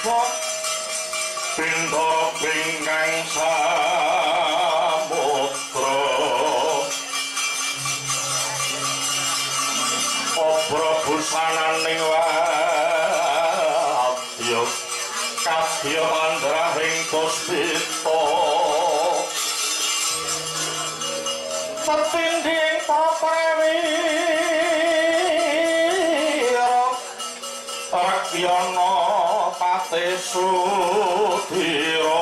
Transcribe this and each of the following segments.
Bintara bingkang samudra obra busananing wadya kadya mandrahing puspita petindhing prawira rakyana pate sudira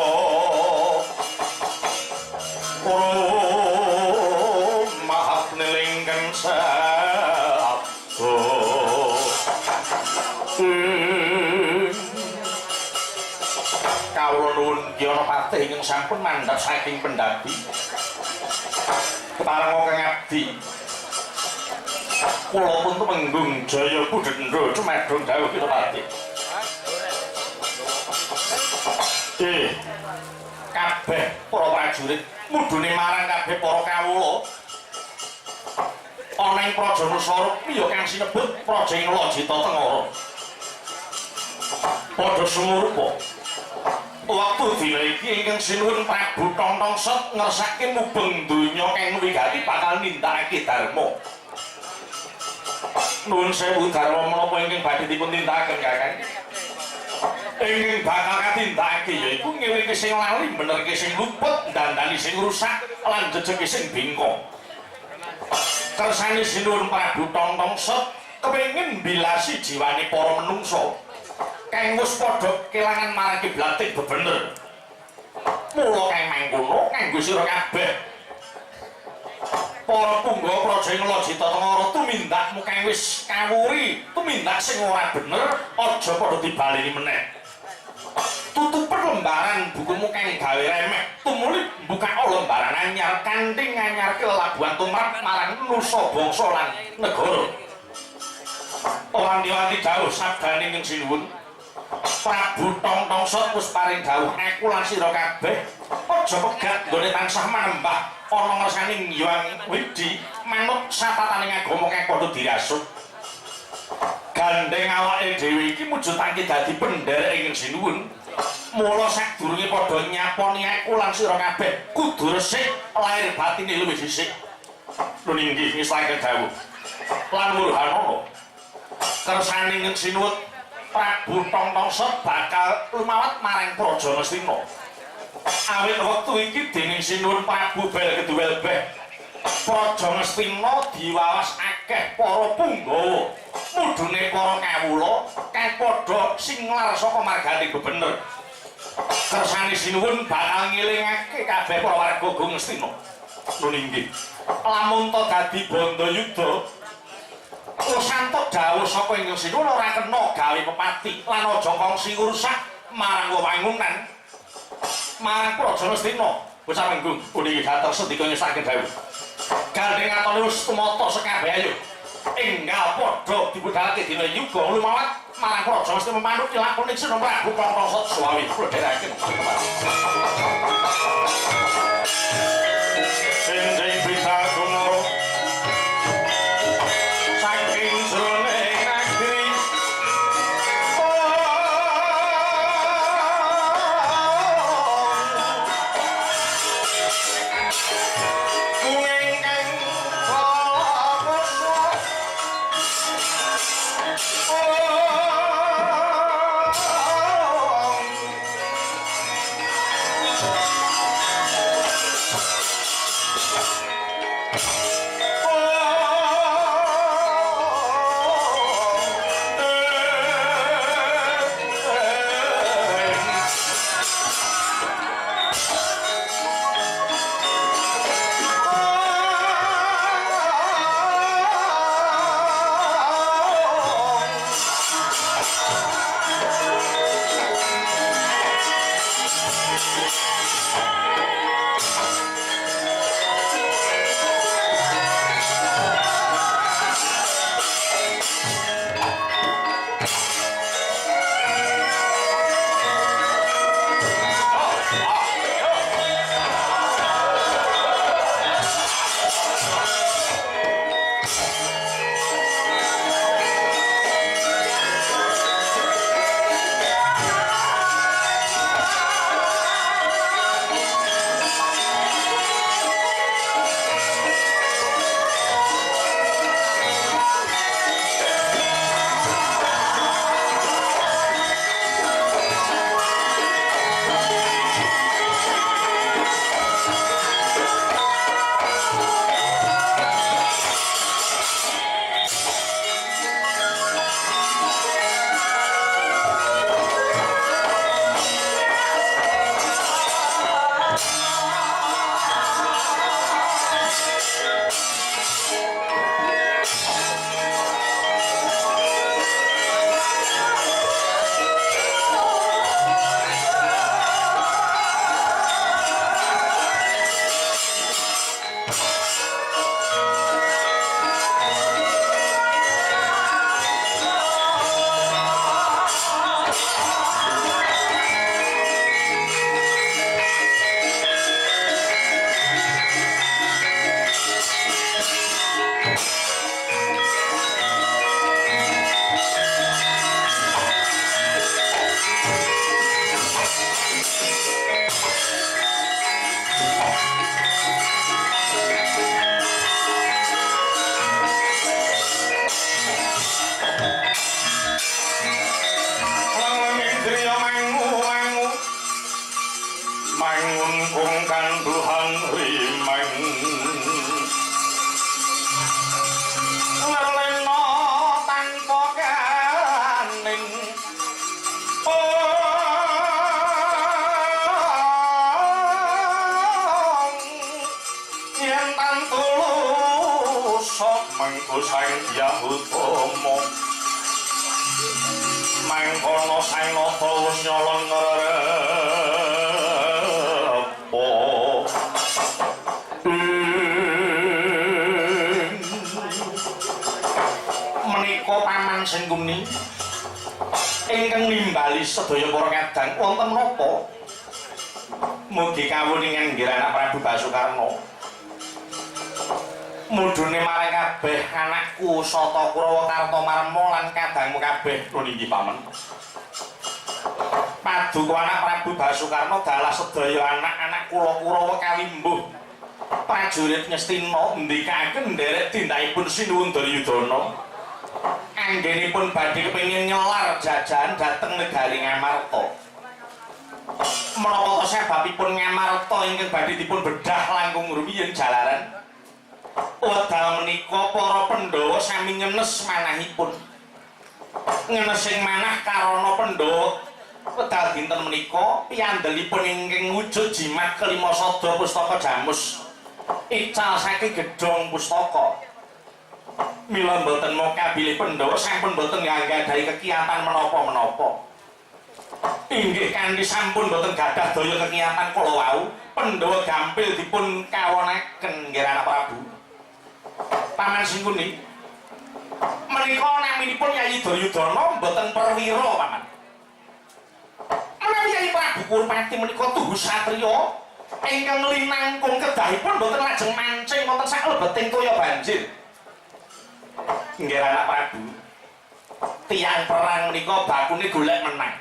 mahat nilingkang sabdo kawula nuwun Kyana Patih ingkang sampun mandhap saking Pendhapi kepareng kang abdi kula pun tumenggung jaya budhendra cumedhong dawuh Kyana Patih kabeh para prajurit mudhune marang kabeh para kawula ana ing Praja Nusara ya kang sinebut Praja Inglajita Tengara padha sumurupa waktu dina iki ingkang sinuwun Prabu Tongtongset ngersake mubeng donya kang wigati bakal nindakake dharma nuwun sewu dharma menapa ingkang badhe dipun tindakaken Kakang ingin bakal katindakake yaiku ngeweke sing lali benerke sing luput dandani sing rusak lan jejeke sing bengkok kersane sinuwun Prabu Tongtongset kepengin mbilasi jiwane para menungsa kang wis padha kelangan marang kiblating bebener mula kang mangkono kanggo sira kabeh para punggawa Praja Inglajita Tengara tumindakmu kang wis kawuri tumindak sing ora bener aja padha dibaleni meneh tutup lembaran bukumu kang gawe remeh tumuli buka lembaran anyar kanthi nganyarke lelabuhan tumrap marang nusa bangsa lan negara wanti-wanti dawuh sabdane ing sinuwun Prabu Tongtongset wis paring dawuh aku lan sira kabeh aja pegat nggone tansah manembah ana ngersaning Hyang Widi manut satataning agama kang padha dirasuk gandeng awake dhewe iki mujudake dadi pendherek ing sinuwun mula sadurunge padha nyaponi aku lan sira kabeh kudu resik lahir batine luwih dhisik lho nggih ngislake dawuh lan murhanana kersane ing sinuwun Prabu Tongtongset bakal lumawat marang Praja Ngastina awit wektu iki dening sinuwun Prabu Belgedwelbeh Praja Ngastina diwawas akeh para punggawa mudhune para kawula kang padha singlar saka marganing bebener kersane sinuwun bakal ngelingake kabeh para warga Ngastina lho nggih lamun to dadi Bandayuda santuk dawuh saka ing sinuwun ora kena gawe pepati lan aja kongsi rusak marang wewangunan marang Praja Ngastina wis menggung puniki dateng sedika nyesake dawuh gandeng atone wis tumata sekabeh ayo enggal padha dibudhalake dina yuga lumawat marang Praja Ngastina manut lakone Sina Prabu Tongtongset suwawi kula dherekaken senjing bisa gumro saking jroning negeri Yahutama mangkono sang nata wis nyolong repo menika paman Sengkuni ingkang nimbali sedaya para kadang wonten napa mugi kawuningan nggih anak Prabu Basukarna mudhune marang kabeh anakku Sata Kurawa Kartomarma lan kadangmu kabeh nuwun inggih paman paduka anak Prabu Basukarna dalah sedaya anak-anak kula Kurawa kawimbuh prajurit Ngastina ndikaken nderek tindakipun Sinuwun Duryudana anggenipun badhe kepengin nyelar jajan dhateng negari Ngamarta menapa sebabipun Ngamarta ingkang badhe dipun bedah langkung rumiyin jalaran wedal menika para Pandhawa sami ngenes manahipun ngenesing manah karana Pandhawa wedal dinten menika piyandelipun ingkang wujud jimat kelima sada pustaka Jamus ical saking gedhong pustaka mila mboten moka bilih Pandhawa sampun mboten nggadahi kekiatan menapa-menapa inggih kanthi sampun mboten gadah daya kekiatan kala wau Pandhawa gampil dipun kawonaken nggih anak Prabu Paman Sengkuni menika naminipun Yayi Duryudana mboten perwira paman menawi Yayi Prabu Kurpati menika tuhu satriya ingkang linangkung kedahipun mboten lajeng mancing wonten saklebeting toya banjir nggih anak Prabu tiyang perang menika bakune golek menang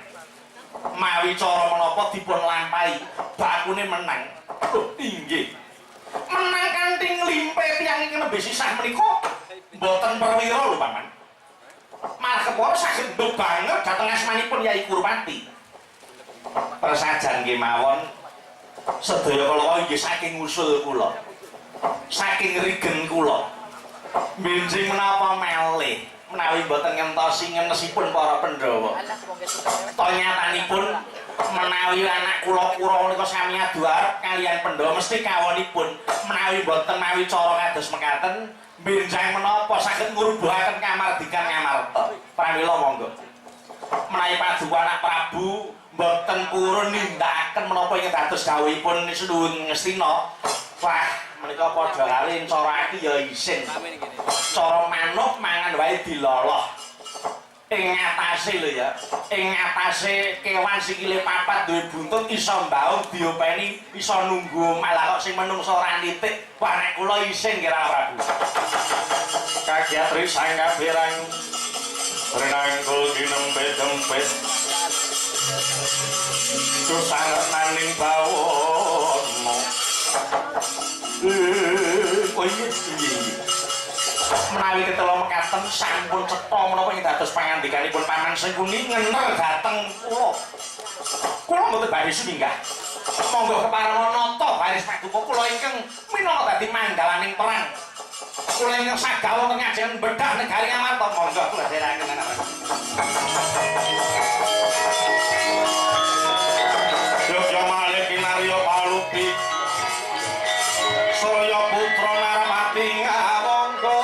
mawi cara menapa dipun lampahi bakune menang inggih menang kanthi nglimpe tiyang ingkang nembe sisah menika mboten perwira lho paman malah kepara saged nduk banget dhateng asmanipun Yayi Kurpati persajan nggih mawon sedaya kala inggih saking usul kula saking rigen kula benjing menapa melih menawi mboten ngentosi ngenesipun para Pandhawa to nyatanipun menawi anak kula Kurawa menika sami adu arep kaliyan Pandhawa mesti kawonipun menawi mboten mawi cara kados mekaten benjang menapa saged ngrubuhaken kamardikan Ngamarta pramila monggo menawi paduka anak Prabu mboten purun nindakaken menapa ingkang dados gawuhipun Sinuwun Ngastina wah menika padha kali cara iki ya isin cara manuk mangan wae diloloh ing ngatasé lho ya ing ngatasé kewan sikile papat duwe buntut iso mbaung diopeni iso nunggu malah kok sing menungso ora nitik wah nek kula isin kira Prabu kagiatri sang kabirang renangkul dinembe-dempet susanganing bawono oh iya menawi ketela mekaten sampun cetha menapa ing dados pangandikanipun Paman Sengkuni ngener dhateng kula mboten badhe suminggah monggo keparana nata baris paduka kula ingkang minangka dadi manggalaning perang kula ingkang sagawa pengajian bedah negari Ngamarta monggo kula dherekaken anak Yogya Malik Kinarya Palupi Surya Putra Narmati ngawangka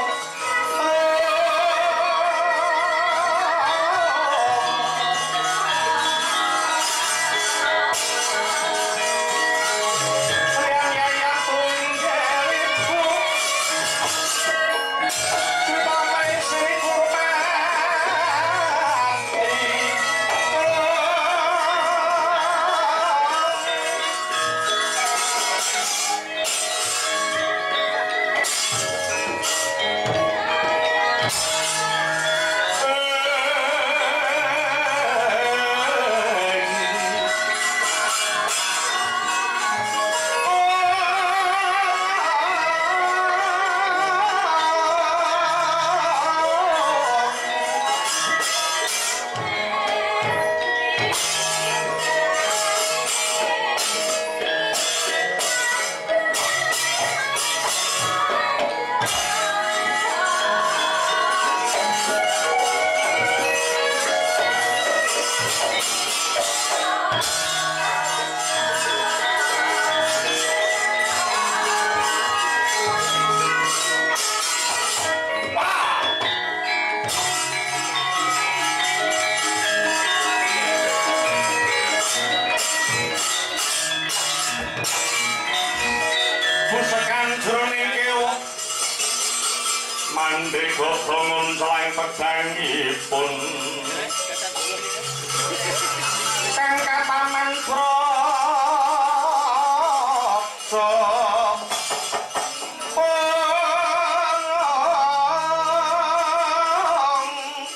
mandeka bangun saling pedangipun kang kataman praja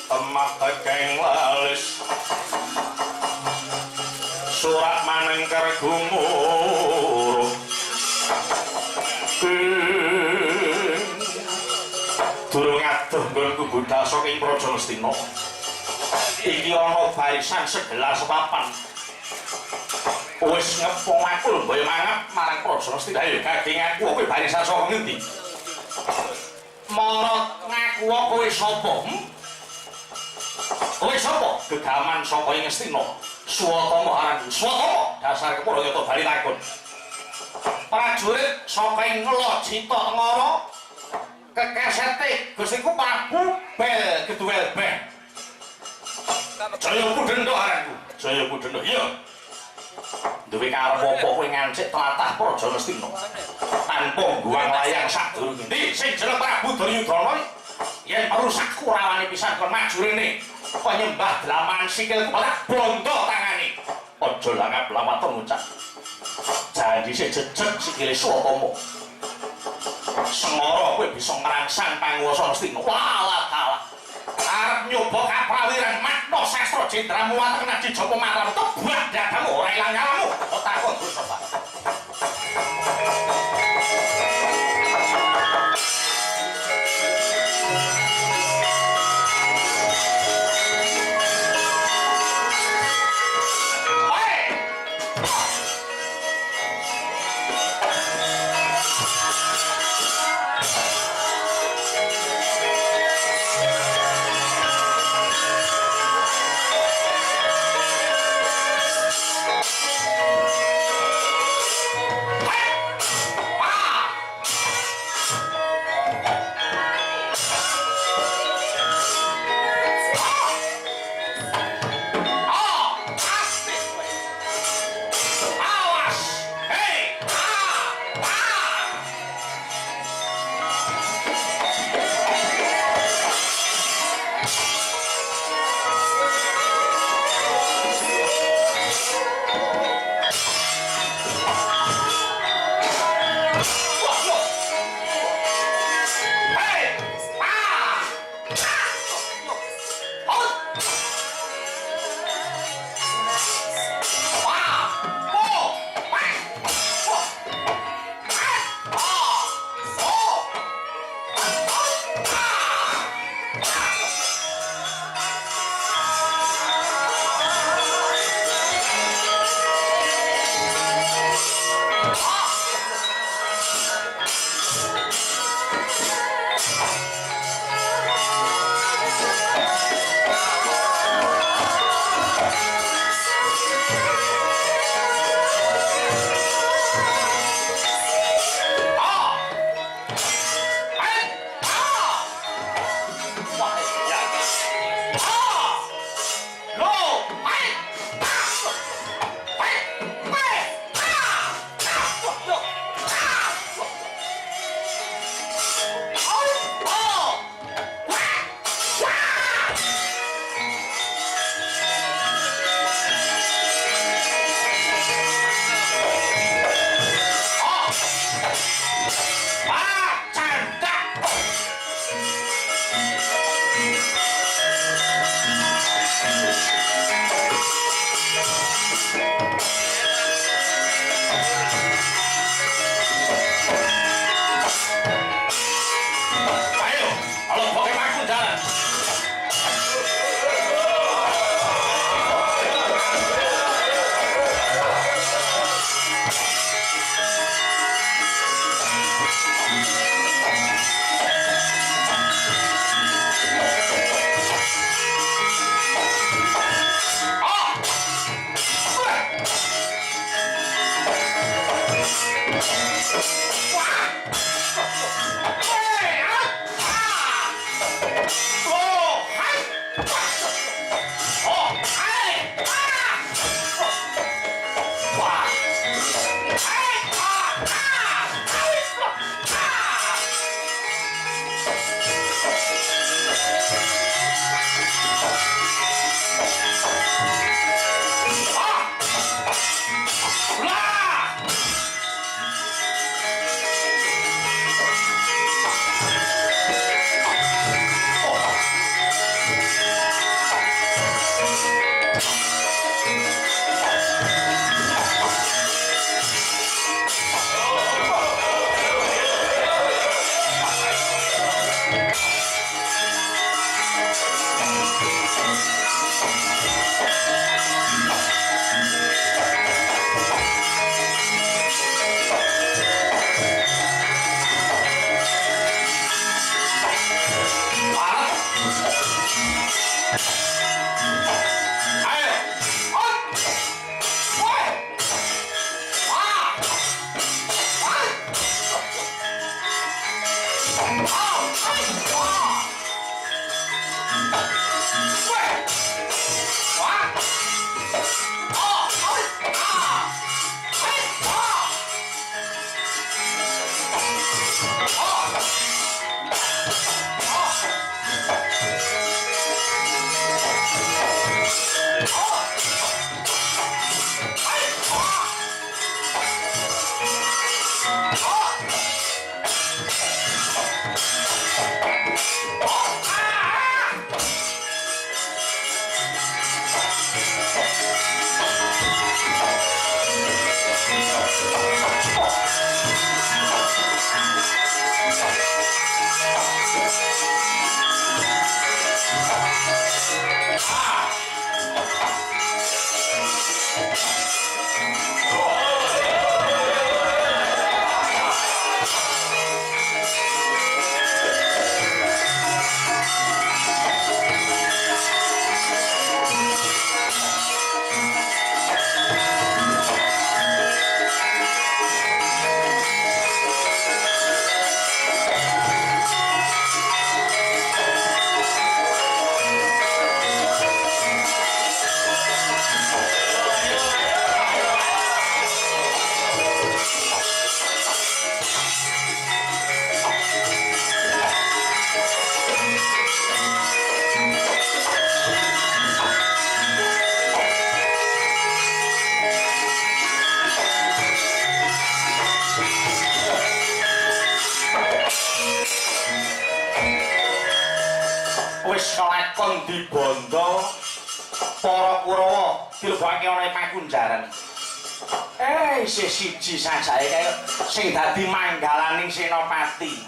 temah tegeng lalis surat manengker gumuruh durung adoh nggonku budal saking Praja Ngastina iki ana barisan segelas papan wis ngepung aku mbaya mangap marang Praja Ngastina ayo gagenganku kowe barisan saka ngendi marot ngaku kowe sapa kowe sapa gegaman saka Ngastina Swatama aran Swatama dasar Keprayata bali takon prajurit saka ing Ngela Cita Tengara kekesete Gustiku Prabu bel keduwel beh Jaya Pudenda aranku Jaya Pudenda iya duwe karep apa kowe ngancik tlatah Praja Ngastina tanpa guang layang sadurunge ndi sing jeneng Prabu Duryudana yen merusak kurawane pisan kon maju rene penyembah dalaman sikilku malah bondo tangane aja langap lamaton ngucap janji sing jejeg sikile Swatama Semara kowe bisa ngrangsang panguwasa Ngastina walah kalah arep nyoba kaprawiran makna sastra jendramu wonten Aji Japa Mataram tebak dadamu ora ilang nyalamu takon Gusti Pak wis kelakon dibondo para Kurawa dilebokake ana ing Pakunjaran. Isih siji sajake kaya sing dadi manggalaning Senopati.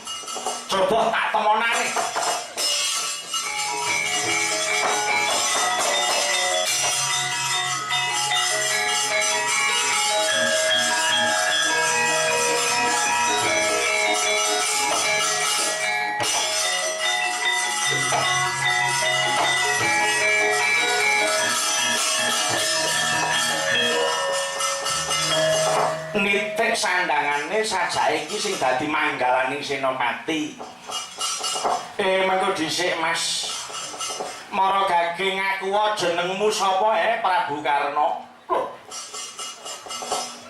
Coba tak temonane. Nitik sandangane sajake iki sing dadi manggalaning Senopati. Mengko dhisik Mas. Mara Gaging aku jenengmu sapa Prabu Karna? Lho.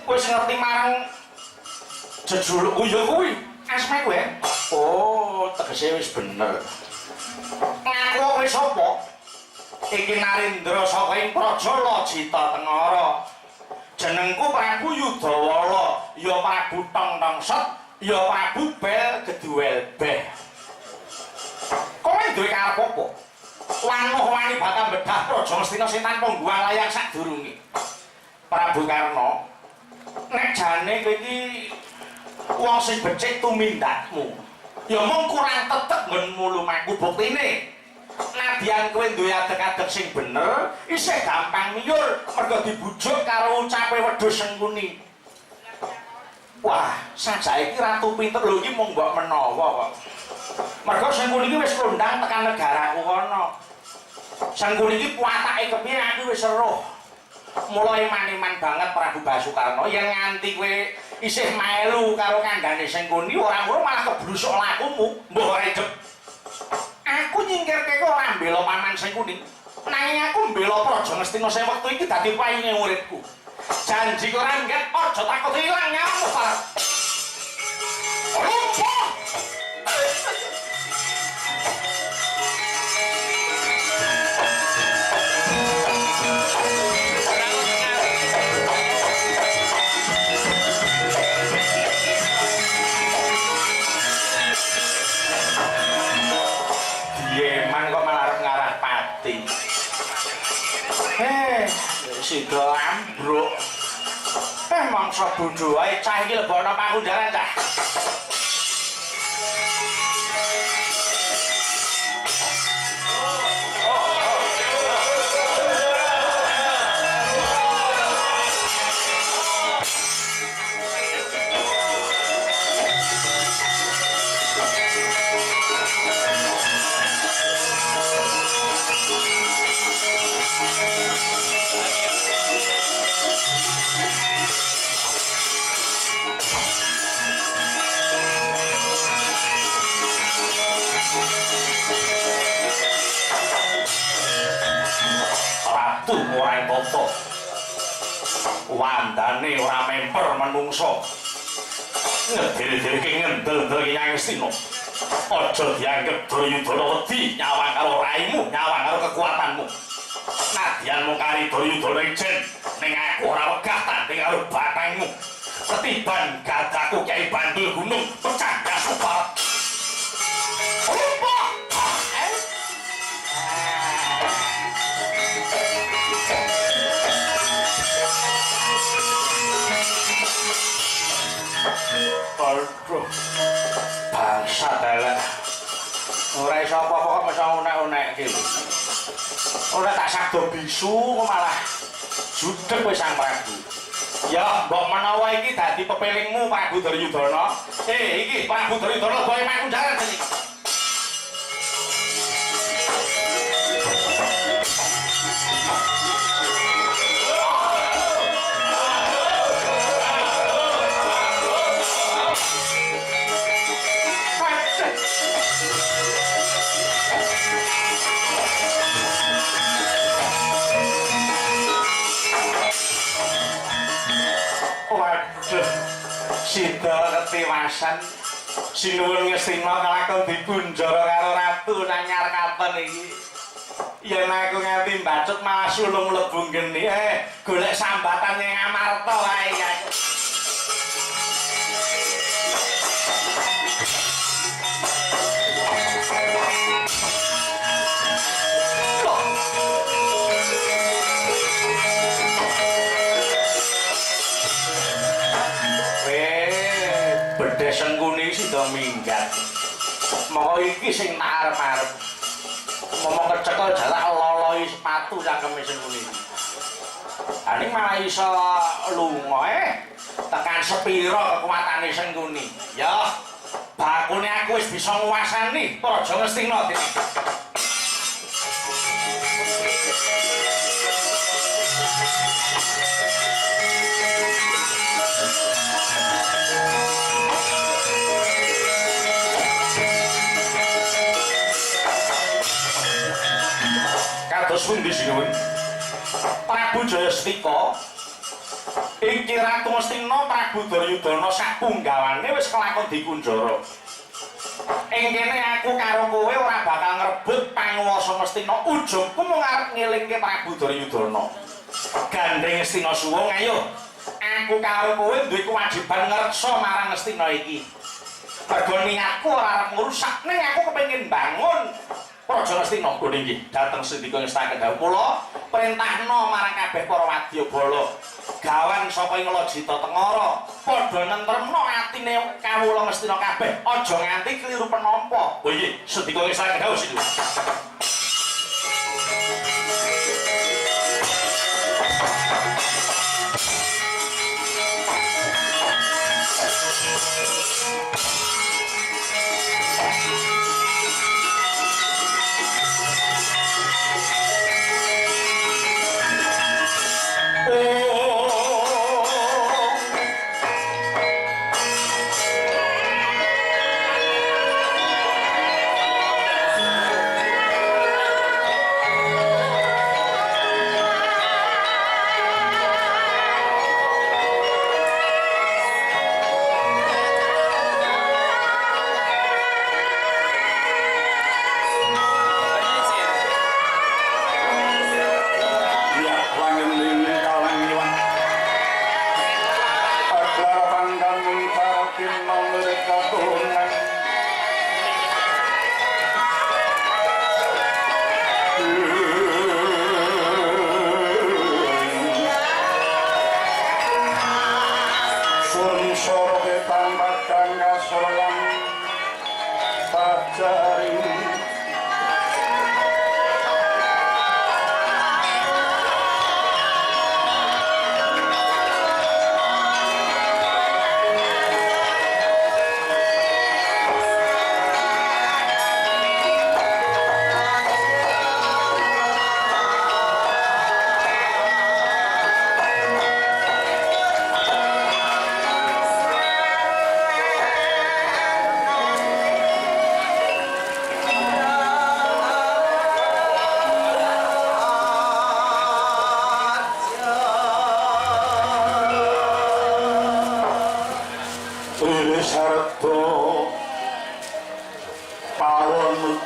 Wis ngerti marang jejulukku ya kuwi. Asmaku Oh, tegese wis bener. Ngaku kowe sapa? Iki Narendra saka ing Praja Lojita Tengara. Jenengku Prabu Yudawala, ya Prabu Tongtongset, ya Prabu Bel Geduwel Beh. Kowe duwe karep apa? Wanuh wani bakal bedah Praja Ngastina sing tanpa ngguang layang sadurunge. Prabu Karna, nek jane kowe iki wong sing becik tumindakmu, ya mung kurang tetek nggonmu lumaku buktine. Nadyan kowe duwe adeg-adeg sing bener, isih gampang miyur mergo dibujuk karo ucape wedhus Sengkuni. Wah, sajake iki ratu pinter lho iki mung mbok menawa kok. Mergo Sengkuni iki wis kondang tekan negaraku kono. Sengkuni iki kuwatake kepiye aku wis eruh. Mula iman-iman banget Prabu Basukarna yen nganti kowe isih melu karo kandhane Sengkuni ora ngono malah kebrusuk lakumu, mbok rejep. Aku nyingkirke kok ora mbela paman Sengkuni. Nanging aku mbela Praja Ngastina sing wektu iki dadi payunge uripku. Janji kok ora nget aja takut ilang nyamu parep. Lumpuh! Yeman kok malah arep ngarah pati. Sida ambruk. Mangsa bondo wae cah iki lebono Pakunjaran cah. tata wandane ora memper manungsa ngedil-dilke ngendel-ndel Kyang Astina aja dianggep Duryudana wedi nyawang karo raimu nyawang karo kekuatanmu nadyan mung kari Duryudana ijen ning aku ora wegah tanding karo batangmu ketiban gadaku Kyai Bandul Gunung pecah kasupat Aduh, bangsa dalan. Ora iso apa-apa kok mesti unek-unek iki lho. Ora tak sagdo bisu kok malah judeg wis Sang Prabu. Ya, mbok menawa iki dadi pepelingmu Prabu Duryudana. Iki Prabu Duryudana boe mek kunjaran iki. Sida ketiwasan sinuwun Ngastina kelakon dibunjara karo ratu nanyar katon iki yen aku nganti mbacut malah sulung mlebu geni golek sambatan yang Amarta wae aku Sengkuni sida minggat. Moko iki sing tak arep-arep. Momo kecekel jalak loloi sepatu cangkeme Sengkuni. Aning malah iso lunga tekan sepira kekuatane Sengkuni. Ya, bakune aku wis bisa nguwasani Praja Ngastina. Kados pundi sinuwun Prabu Jayastika iki Ratu Ngastina Prabu Duryudana sapunggawane wis kelakon dikunjara ing kene aku karo kowe ora bakal ngrebut panguwasa Ngastina ujungku mung arep ngelingke Prabu Duryudana gandeng Ngastina suwung ayo aku karo kowe duwe kewajiban ngreksa marang Ngastina iki mergo niatku ora arep ngrusak ning aku kepengin bangun Praja Ngastina kene iki dhateng Sindika ngestaken dawuh kula perintahna marang kabeh para wadyabala gawan sapa ing Lajita Tengara padha nentremna atine kawula Ngastina kabeh aja nganti kliru penampa. Oh iya Sindika ngestaken dawuh situ.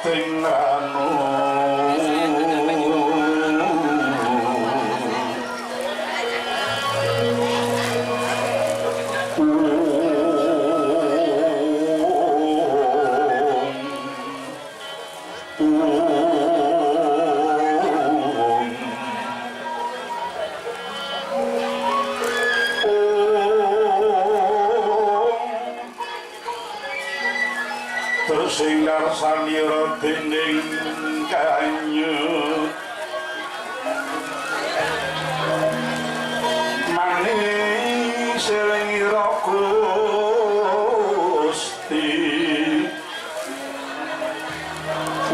rating ranu sing narsanira dening kanyu maning selengira Gusti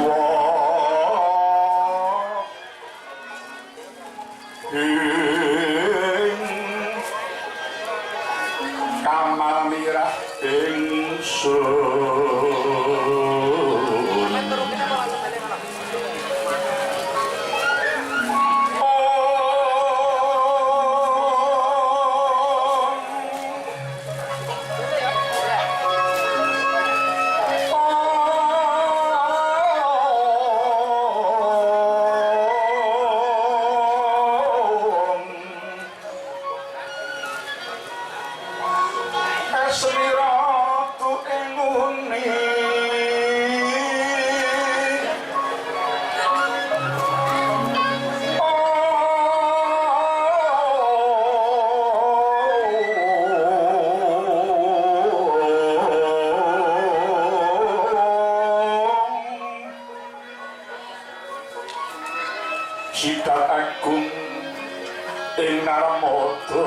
wa ing kamar mirah ingsun Sidat agung ing Narmada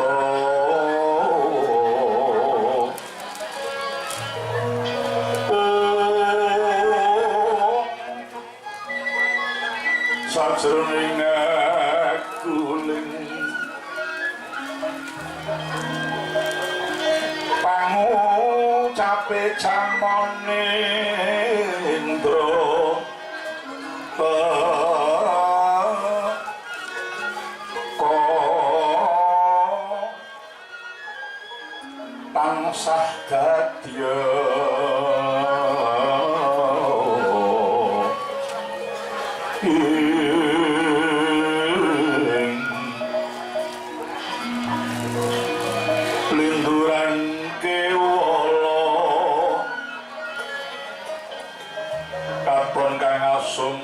sajroning kuling pangucape jamane Indra tansah dadya linduran kewala katon kang asung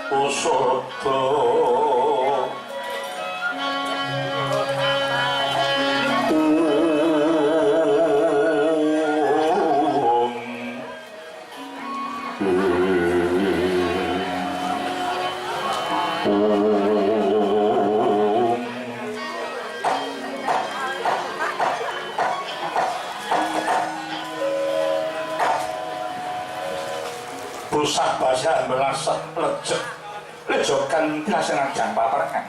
usada pusat bahasa berasa lejokan nasional jang paperkan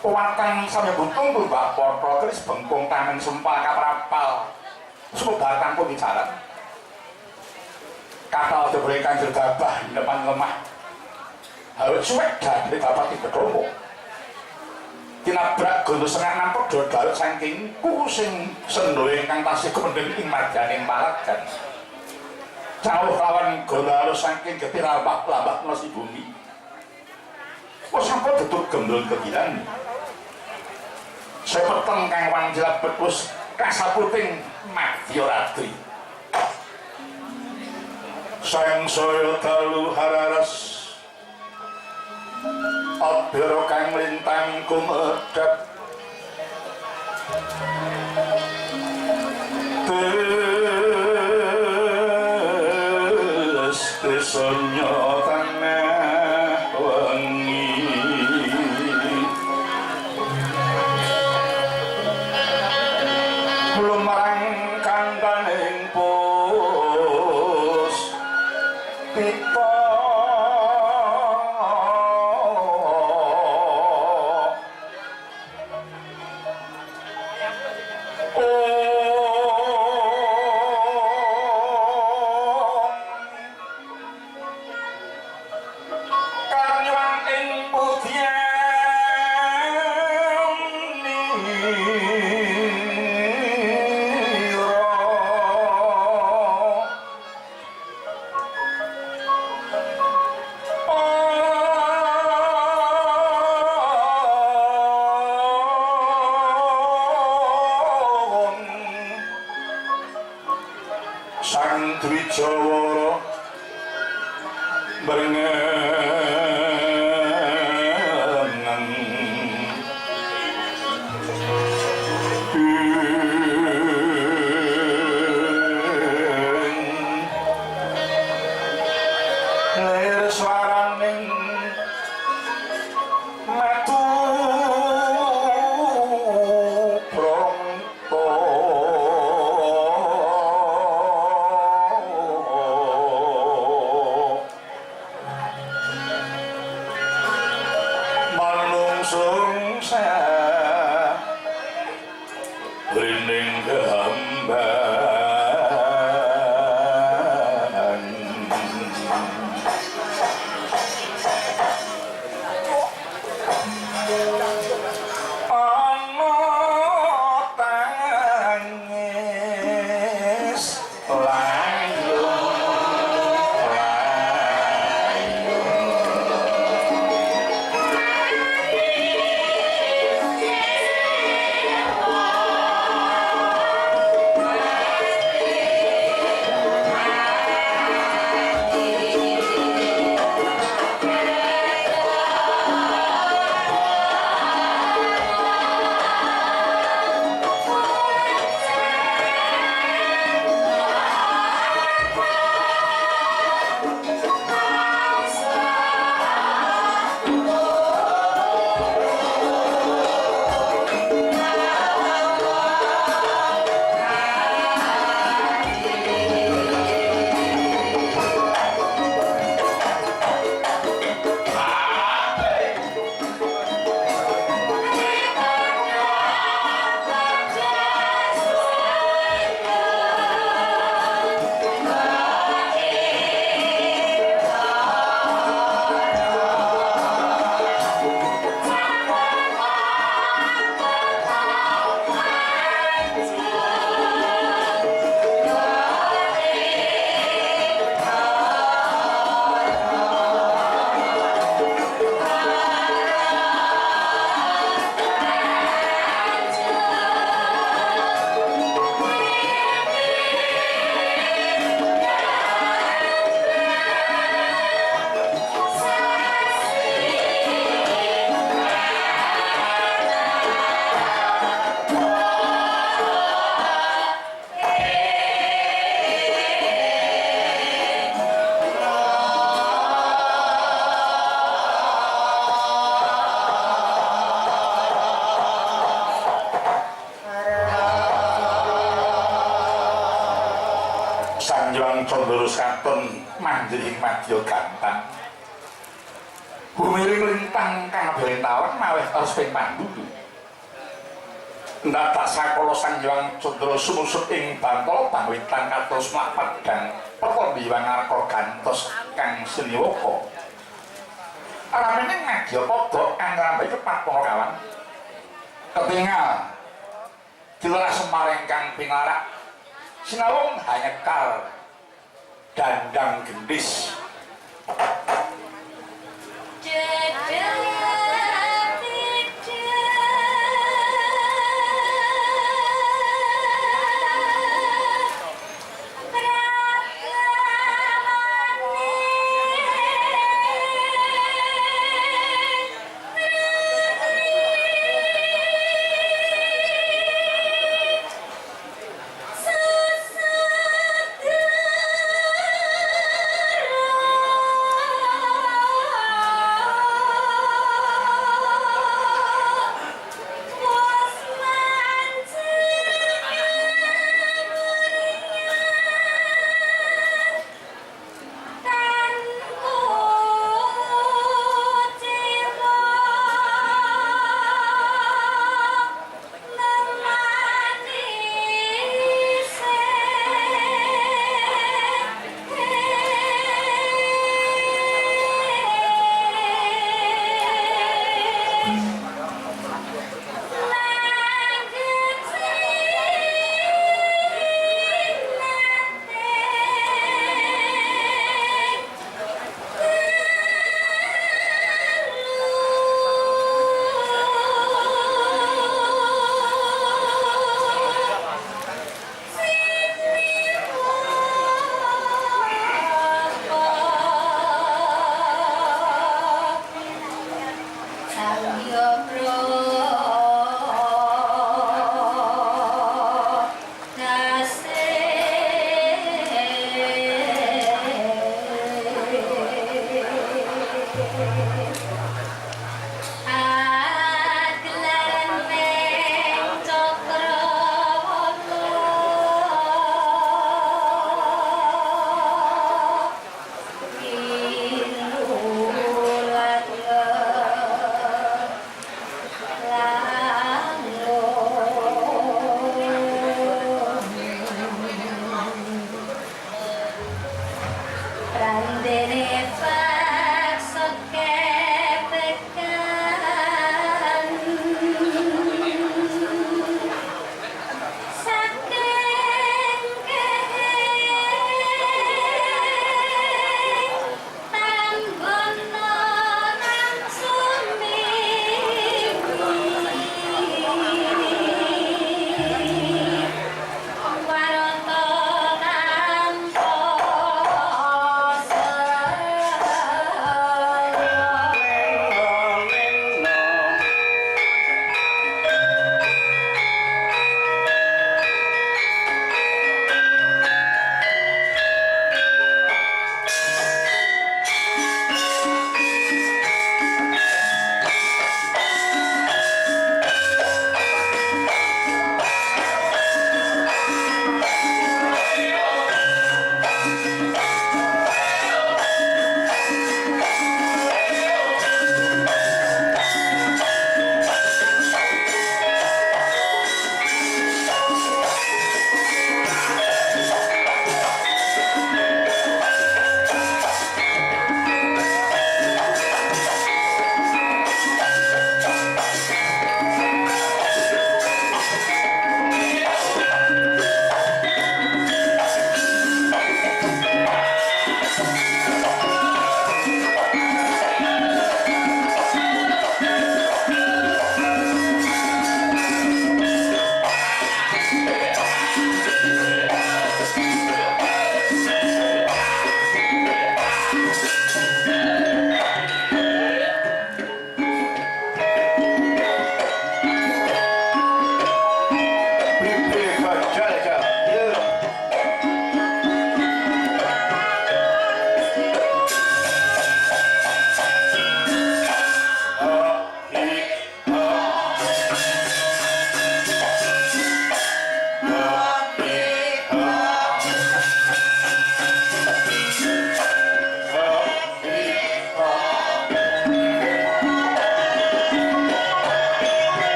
watang sampe buntung berbak porto keris bengkung tangan sumpah kaprapal sumbatan pun bicara kapal diberikan gegabah di depan lemah harus cuek dari bapak di kedomo tinabrak gunung setengah nampok dodal saking kusing sendoing kang tasih kemendeng ing marganing palagan jauh lawan gola harus saking getih labak nasi bumi kok sampai getut gendul kegilaan saya peteng kang wanjilat betus kasaputing madyoratri sayang soyo dalu hararas abiro kang lintang kumedap desanya tanah wangi lumarang kandaning pus pita Dwijawara berengan lir swaraning metu prangka manungsung rining gamban ana tangis layung Sanjang Condoro Skaton manjing madya gantang bumiring lintang kang belentawan maweh terus ping pandu ndadak sakala Sanjang Condoro sumusut ing Bantala pangwitan kados mlapat dan pekombiwang arka gantos kang siniwaka aramene madya pada angrambe cepat para kawan ketingal dileras Semar ingkang pinarak sinawung hanyekal dandang gendis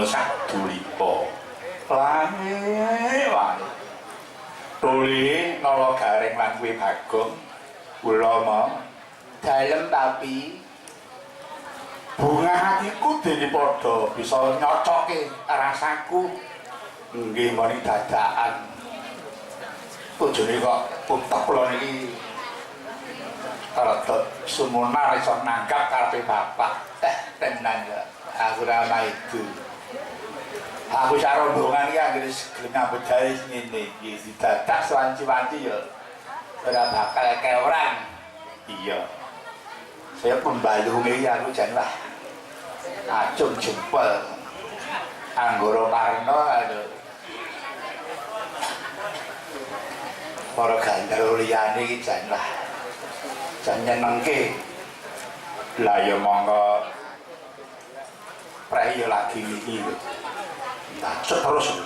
Sadulipa lange tuli nala garing lan kuwi Bagong kula mau dalem tapi bunga hatiku dene padha bisa nyocoke rasaku nggih moni dadakan bojone kok putak kula niki rada sumuna iso nanggap karepe bapak tenan ya aku ora ana itu aku sak rombongan iki anggere gelem nyambut gawe ngene iki didadak wanci-wanci ya ora bakal keoran iya saya pembalunge aku jan wah acung jempol anggara parno aduh para gandal liyane iki jan wah jan nyenengke lah ya monggo prei lagi iki lho nah terus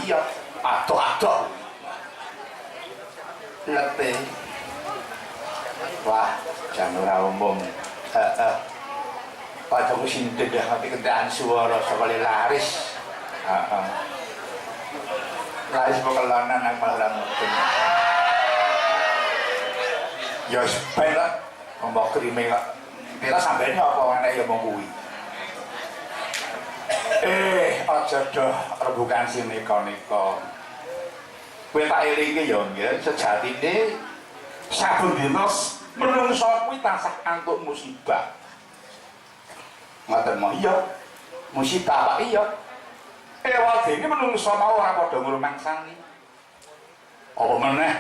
iya atok-atok letih wah jan ora umum padha sinten dah ngerti kendaraan suara sekali laris Lah wis pekelanan nang malah ngoten. Ya wis ben lah mbok krime kok. Kira sampeyan apa enek ya mung kuwi. Aja doh rebukan sinika-nika. Kowe tak elinge ya nggih, sejatine saben dina menungso kuwi tansah antuk musibah. Ngoten mau iya. Musibah Pak iya. Wadene menungso mau ora padha ngrumangsani. Apa meneh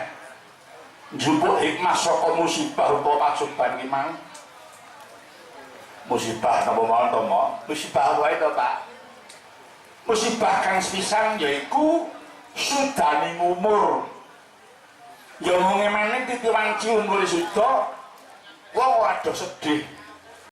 njupuk hikmah saka musibah rupa pacoban ki mang. Musibah napa mawon to, Mak? Musibah wae to, Pak. Musibah kang sepisan yaiku sudaning umur. Ya wong emane titiwanci umur suda wong ora do sedih.